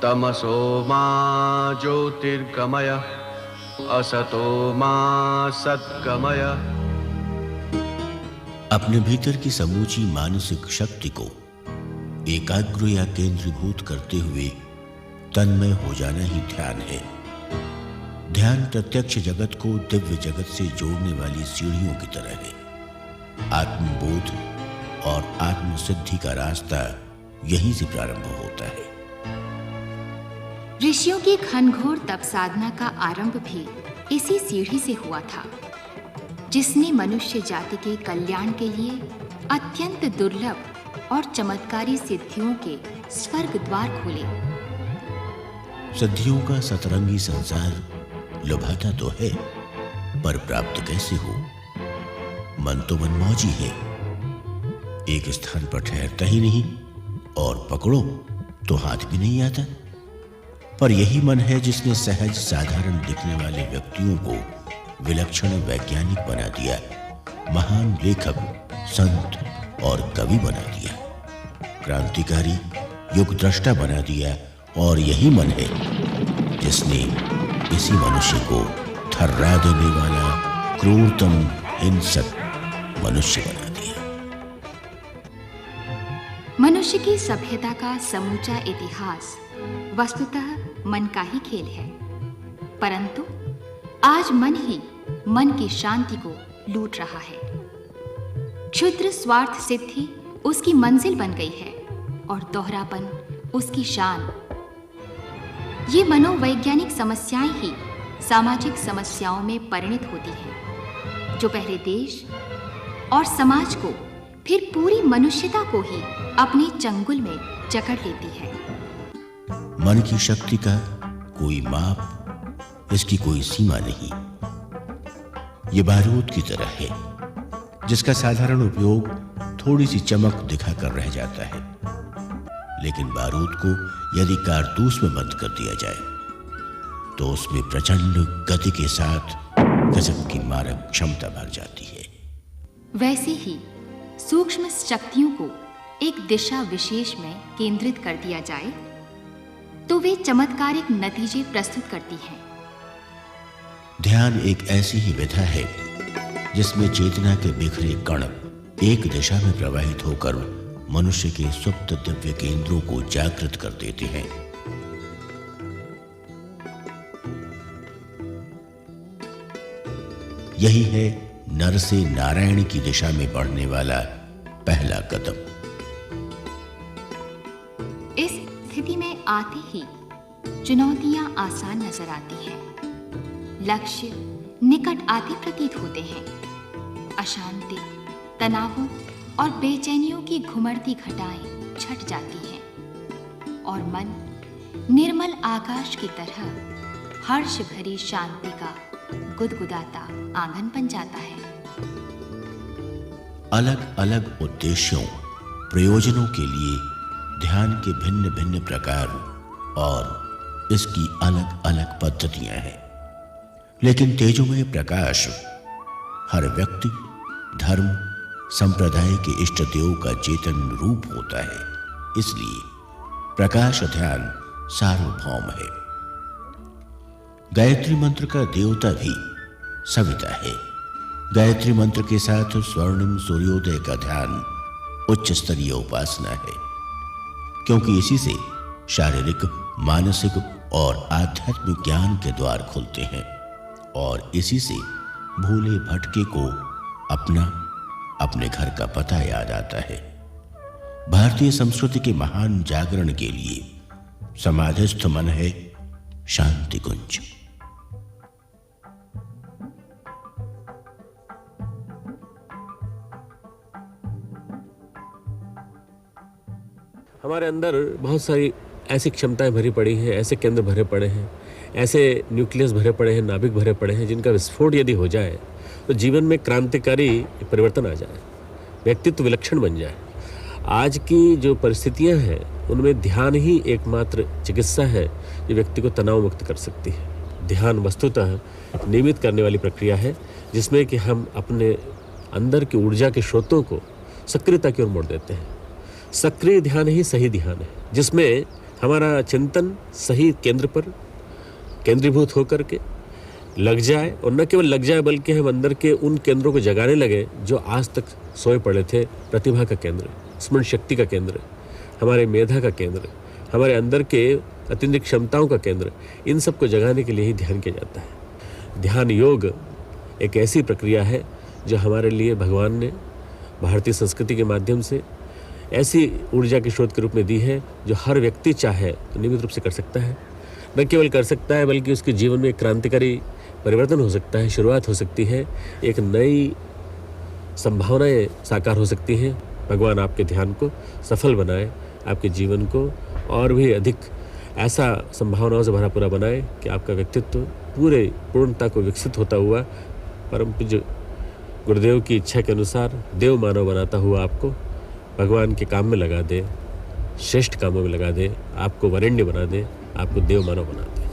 तमसो मा ज्योतिर्गमय असतो मा सद्गमय। अपने भीतर की समूची मानसिक शक्ति को एकाग्र या केंद्रीभूत करते हुए तन्मय हो जाना ही ध्यान है। ध्यान प्रत्यक्ष जगत को दिव्य जगत से जोड़ने वाली सीढ़ियों की तरह है। आत्मबोध और आत्मसिद्धि का रास्ता यहीं से प्रारंभ होता है। ऋषियों की घनघोर तप साधना का आरंभ भी इसी सीढ़ी से हुआ था, जिसने मनुष्य जाति के कल्याण के लिए अत्यंत दुर्लभ और चमत्कारी सिद्धियों के स्वर्ग द्वार खोले। सिद्धियों का सतरंगी संसार लुभाता तो है, पर प्राप्त कैसे हो? मन तो मनमौजी है, एक स्थान पर ठहरता ही नहीं और पकड़ो तो हाथ भी नहीं आता। पर यही मन है जिसने सहज साधारण दिखने वाले व्यक्तियों को विलक्षण वैज्ञानिक बना दिया, महान लेखक, संत और कवि बना दिया, क्रांतिकारी युग द्रष्टा बना दिया। और यही मन है जिसने इसी मनुष्य को थर्रा देने वाला क्रूरतम हिंसक मनुष्य बना दिया। मनुष्य की सभ्यता का समूचा इतिहास वस्तुतः मन का ही खेल है, परंतु आज मन ही मन की शांति को लूट रहा है। क्षुद्र स्वार्थ सिद्धि उसकी मंजिल बन गई है और दोहरापन उसकी शान। ये मनोवैज्ञानिक समस्याएं ही सामाजिक समस्याओं में परिणत होती हैं, जो पहले देश और समाज को फिर पूरी मनुष्यता को ही अपने चंगुल में जकड़ लेती है। मन की शक्ति का कोई माप, इसकी कोई सीमा नहीं। ये बारूद की तरह है, जिसका साधारण उपयोग थोड़ी सी चमक दिखाकर रह जाता है, लेकिन बारूद को यदि कारतूस में बंद कर दिया जाए तो उसमें प्रचंड गति के साथ गजब की मारक क्षमता भर जाती है। वैसे ही सूक्ष्म शक्तियों को एक दिशा विशेष में केंद्रित कर दिया जाए तो वे चमत्कारिक नतीजे प्रस्तुत करती हैं। ध्यान एक ऐसी ही विधा है जिसमें चेतना के बिखरे कण एक दिशा में प्रवाहित होकर मनुष्य के सुप्त दिव्य केंद्रों को जागृत कर देते हैं। यही है नर से नारायण की दिशा में बढ़ने वाला पहला कदम। इस स्थिति में आते ही चुनौतियां आसान नजर आती हैं, लक्ष्य निकट आते प्रतीत होते हैं। अशांति, तनावों और बेचैनियों की घुमड़ती घटाएं छट जाती हैं और मन निर्मल आकाश की तरह हर्ष भरी शांति का गुदगुदाता आंगन बन जाता है। अलग अलग उद्देश्यों, प्रयोजनों के लिए ध्यान के भिन्न भिन्न प्रकार और इसकी अलग अलग पद्धतियां हैं, लेकिन तेजोमय प्रकाश हर व्यक्ति, धर्म, संप्रदाय के इष्ट देव का चेतन रूप होता है। इसलिए प्रकाश ध्यान सार्वभौम है। गायत्री मंत्र का देवता भी सविता है। गायत्री मंत्र के साथ स्वर्णिम सूर्योदय का ध्यान उच्च स्तरीय उपासना है, क्योंकि इसी से शारीरिक, मानसिक और आध्यात्मिक ज्ञान के द्वार खुलते हैं और इसी से भूले भटके को अपने घर का पता याद आता है। भारतीय संस्कृति के महान जागरण के लिए समाधिस्थ मन है शांति कुंज। हमारे अंदर बहुत सारी ऐसी क्षमताएं भरी पड़ी हैं, ऐसे केंद्र भरे पड़े हैं, ऐसे न्यूक्लियस भरे पड़े हैं, नाभिक भरे पड़े हैं, जिनका विस्फोट यदि हो जाए तो जीवन में क्रांतिकारी परिवर्तन आ जाए, व्यक्तित्व विलक्षण बन जाए। आज की जो परिस्थितियां हैं उनमें ध्यान ही एकमात्र चिकित्सा है जो व्यक्ति को तनाव मुक्त कर सकती है। ध्यान वस्तुतः नियमित करने वाली प्रक्रिया है, जिसमें कि हम अपने अंदर की ऊर्जा के स्रोतों को सक्रियता की ओर मोड़ देते हैं। सक्रिय ध्यान ही सही ध्यान है, जिसमें हमारा चिंतन सही केंद्र पर केंद्रीभूत होकर के लग जाए, और न केवल लग जाए बल्कि हम अंदर के उन केंद्रों को जगाने लगे जो आज तक सोए पड़े थे। प्रतिभा का केंद्र, स्मरण शक्ति का केंद्र, हमारे मेधा का केंद्र, हमारे अंदर के अत्यंत क्षमताओं का केंद्र, इन सब को जगाने के लिए ही ध्यान किया जाता है। ध्यान योग एक ऐसी प्रक्रिया है जो हमारे लिए भगवान ने भारतीय संस्कृति के माध्यम से ऐसी ऊर्जा के स्रोत के रूप में दी है जो हर व्यक्ति चाहे तो नियमित रूप से कर सकता है। न केवल कर सकता है बल्कि उसके जीवन में एक क्रांतिकारी परिवर्तन हो सकता है, शुरुआत हो सकती है, एक नई संभावनाएं साकार हो सकती हैं। भगवान आपके ध्यान को सफल बनाए, आपके जीवन को और भी अधिक ऐसा संभावनाओं से भरा पूरा बनाए कि आपका व्यक्तित्व पूरे पूर्णता को विकसित होता हुआ परम पूज्य गुरुदेव की इच्छा के अनुसार देव मानव बनाता हुआ आपको भगवान के काम में लगा दे, श्रेष्ठ कामों में लगा दे, आपको वरेण्य बना दे, आपको देव मानव बना दे।